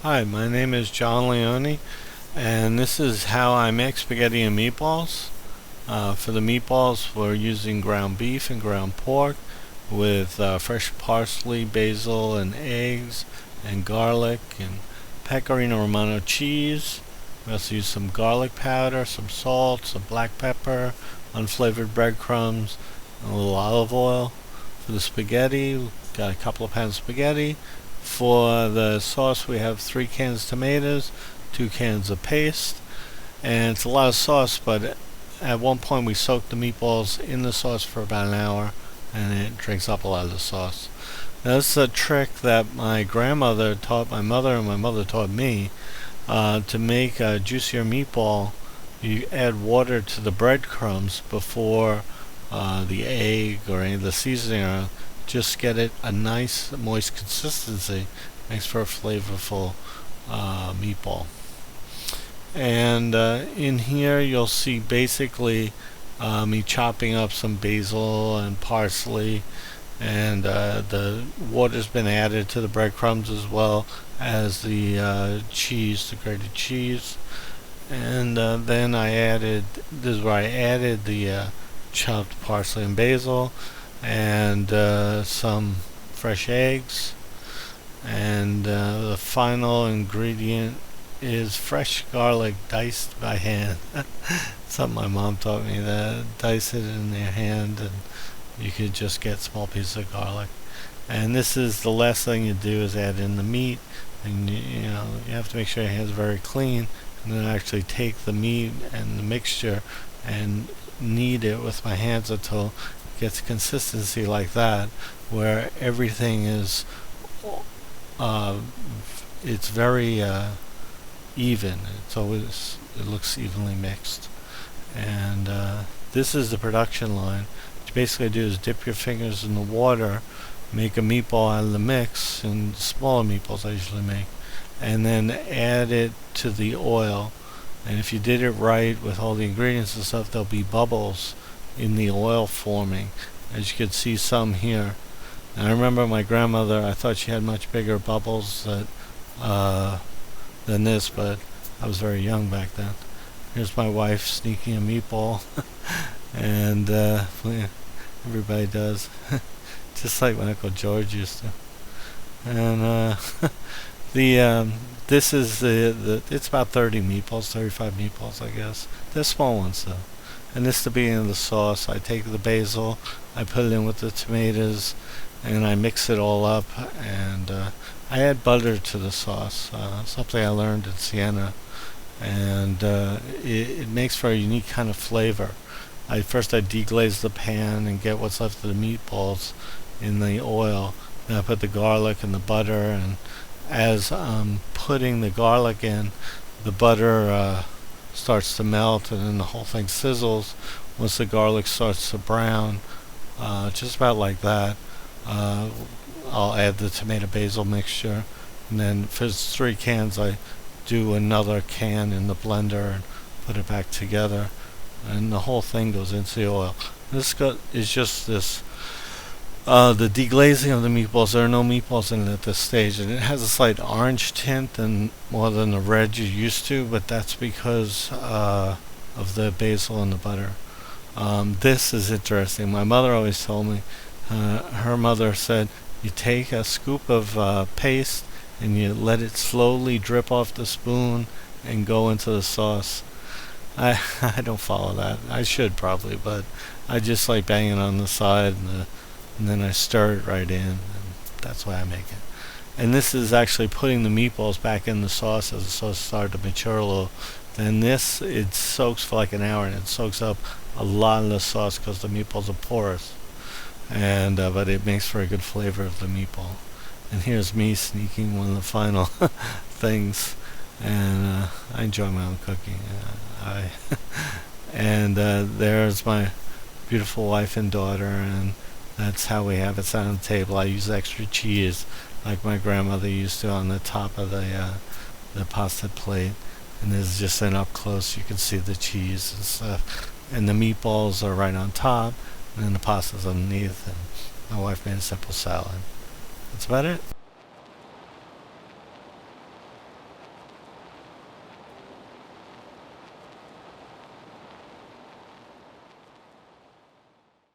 Hi, my name is John Leone, and this is how I make spaghetti and meatballs. For the meatballs, we're using ground beef and ground pork with fresh parsley, basil, and eggs, and garlic, and pecorino romano cheese. We also use some garlic powder, some salt, some black pepper, unflavored breadcrumbs, and a little olive oil. For the spaghetti, we've got a couple of pounds of spaghetti. For the sauce, we have 3 cans of tomatoes, 2 cans of paste, and it's a lot of sauce, but at one point we soaked the meatballs in the sauce for about an hour, and it drinks up a lot of the sauce. Now, this is a trick that my grandmother taught my mother, and my mother taught me. To make a juicier meatball, you add water to the breadcrumbs before the egg or any of the seasoning. Just get it a nice moist consistency. Makes for a flavorful meatball. And in here you'll see basically me chopping up some basil and parsley, and the water's been added to the breadcrumbs as well as the cheese, the grated cheese. And then this is where I added the chopped parsley and basil, and some fresh eggs, and the final ingredient is fresh garlic diced by hand. Something my mom taught me, that dice it in your hand and you could just get small pieces of garlic. And this is the last thing you do, is add in the meat, and you have to make sure your hands are very clean, and then actually take the meat and the mixture and knead it with my hands until gets consistency like that, where everything is it's very even. It looks evenly mixed. And this is the production line. What you basically do is dip your fingers in the water, make a meatball out of the mix, and smaller meatballs I usually make, and then add it to the oil. And if you did it right with all the ingredients and stuff, there'll be bubbles in the oil forming, as you can see some here. And I remember my grandmother, I thought she had much bigger bubbles than this, but I was very young back then. Here's my wife sneaking a meatball, and everybody does, just like my Uncle George used to. And this is it's about 30 meatballs, 35 meatballs, I guess. They're small ones though. And this is the beginning of the sauce. I take the basil, I put it in with the tomatoes, and I mix it all up, and I add butter to the sauce, something I learned in Siena, and it makes for a unique kind of flavor. First I deglaze the pan and get what's left of the meatballs in the oil. Then I put the garlic and the butter, and as I'm putting the garlic in, the butter starts to melt, and then the whole thing sizzles. Once the garlic starts to brown, just about like that, I'll add the tomato basil mixture, and then for 3 cans I do another can in the blender and put it back together, and the whole thing goes into the oil. This is just this the deglazing of the meatballs. There are no meatballs in it at this stage, and it has a slight orange tint and more than the red you're used to, but that's because of the basil and the butter. This is interesting. My mother always told me, her mother said, you take a scoop of paste and you let it slowly drip off the spoon and go into the sauce. I don't follow that. I should probably, but I just like banging on the side, and then I stir it right in, and that's why I make it. And this is actually putting the meatballs back in the sauce as the sauce started to mature a little. Then this, it soaks for like an hour, and it soaks up a lot of the sauce because the meatballs are porous. And but it makes for a good flavor of the meatball. And here's me sneaking one of the final things, and I enjoy my own cooking. And there's my beautiful wife and daughter, and that's how we have it set on the table. I use extra cheese, like my grandmother used to, on the top of the pasta plate. And this is just an up close. You can see the cheese and stuff. And the meatballs are right on top, and then the pasta's underneath. And my wife made a simple salad. That's about it.